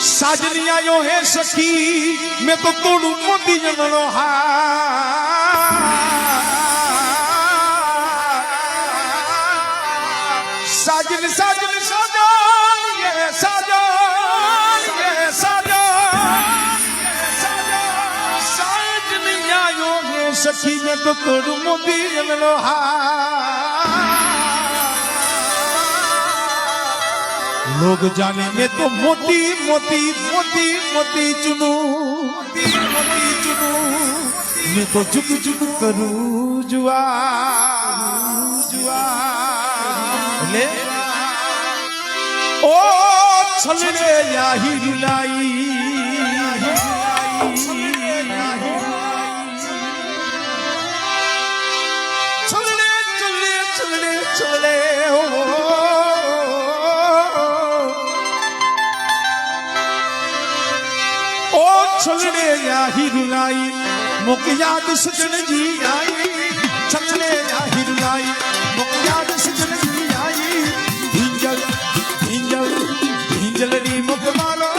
साजनी आयो है सखी मैं तो तोड़ू मोती जननो हा साजन साजन साजन ये साजन ये साजन साजनी आयो है सखी मैं तो तोड़ू मोती जननो हा लोग जाने मैं तो मोती मोती मोती मोती चुनू मोती मोती चुनू मैं तो चुक चुक करूं जुआ जुआ ले ओ छलड़े या हिरलाई छलड़े छलड़े छलड़े छलड़े छलड़े या हिरलाई मुक याद सजन जी आई छलड़े या हिरलाई मुक याद सजन जी आई भिंजल भिंजल भिंजलरी मुक मालो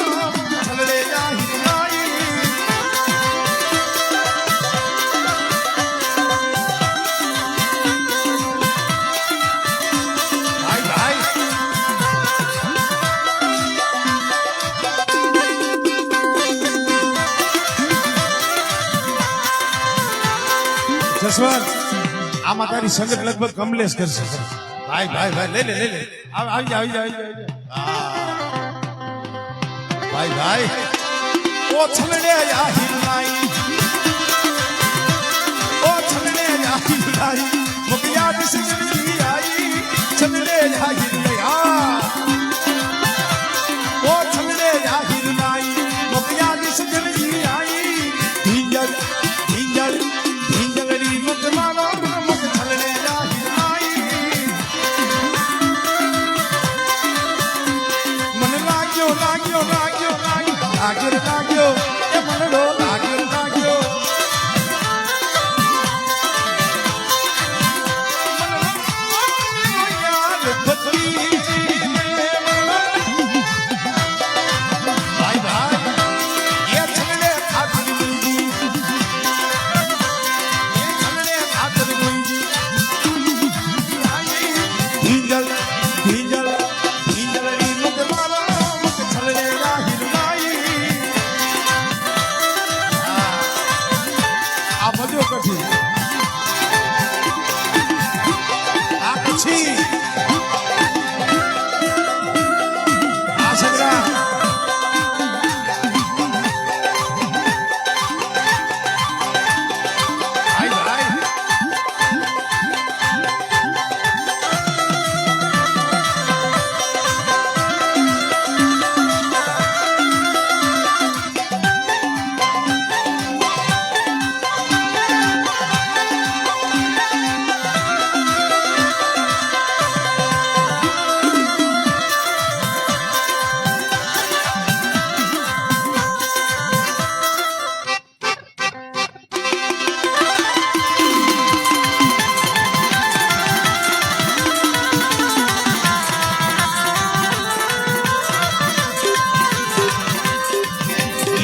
छलड़े या हिरलाई भाई भाई जसवंत आमा तारी संगत लगभग कमलेश कर सकते भाई भाई भाई ले ले ले ले આવી जा भाई भाई ओ छलड़े या हिरलाई ओ छलड़े या हिरलाई मुकिया दिसनी आई छलड़े या हिरलाई ओ छलड़े या हिरलाई मुकिया दिसनी आई भिंजल भिंजल लाग्यो लाग्यो ए मनडो लाग्यो लाग्यो भाई भाई ये छलड़े खातिर मुंजी ये छलड़े खातिर मुंजी भिंजल भिंजल भिंजलरी मुक माला मुक छलड़े या हिरलाई आ बजो कठी आ कठी आ सगरा भाई भाई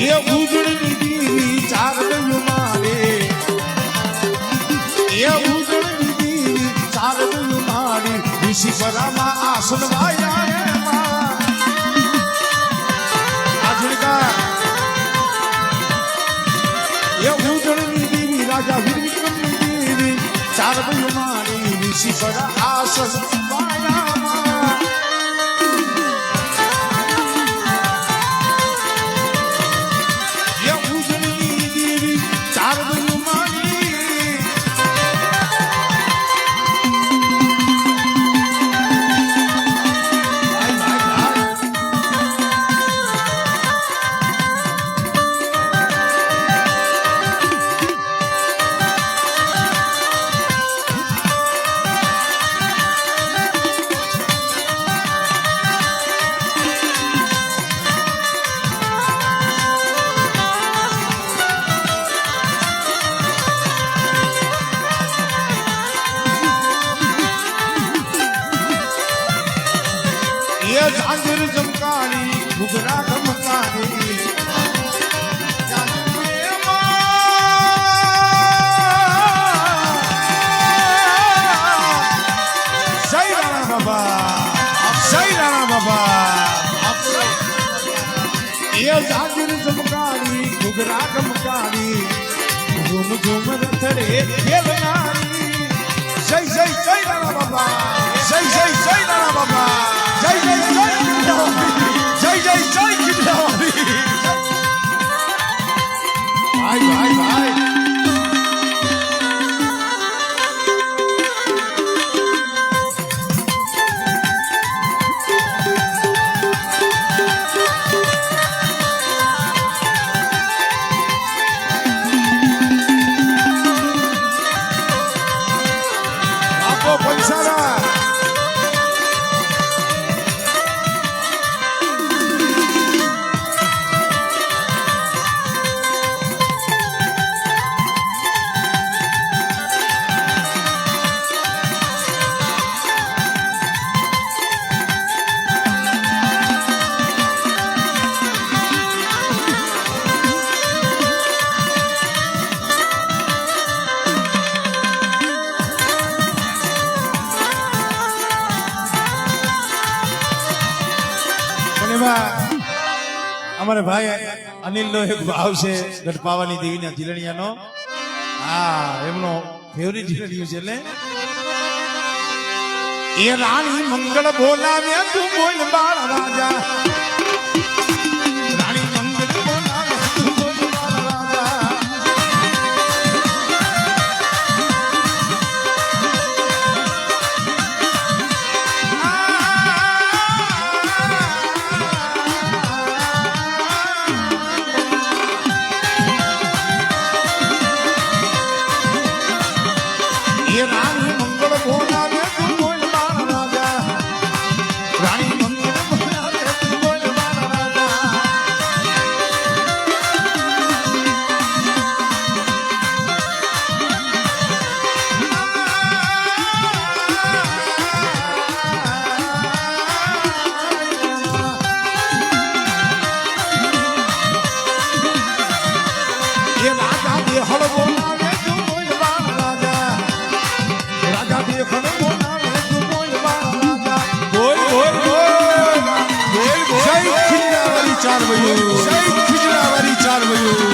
ये उजड़ी दीवी चार बयु मारे ये उजड़ी दीवी चार बयु मारी ऋषि परमा आसन वाया है आजका ये उजड़ी दीवी राजा विक्रम दीवी चार बयु मारी ऋषि परा आसन वाया ये झांझर जमकारी घुघरा धमकारी એ જાગીર ચમકારી ઘૂઘરા ગમકારી ઝૂમ ઝૂમ રથડે ખેલનારી જય જય જય નાના બાબા જય જય જય નાના બાબા જય જય જય જય જય જય કિલ્લાવાળી ભાઈ ભાઈ ભાઈ પૈસા અમારે ભાઈ અનિલ નો એક ભાવ છે ગઢપાવાની દેવીના જીલણિયાનો હા એમનો ફેવરિટ જીલણિયું છે એટલે એ રાણી મંગળ બોલાવે તું બોલ બાળ રાજા રાણી મંગળ બોલાવે તું બોલ બાળ રાજા રાણી મંગળ બોલાવે તું બોલ બાળ રાજા રાણી મંગળ બોલાવે તું બોલ બાળ રાજા એ રાજા દેહળ બોલાવે તું બોલ બાળ રાજા રાજા દેખણ બોલાવે તું બોલ બાળ રાજા બોલ બોલ બોલ બોલ બોલ જય ખીજડાવાળી ચાર ભયું જય ખીજડાવાળી ચાર ભયું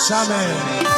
સામે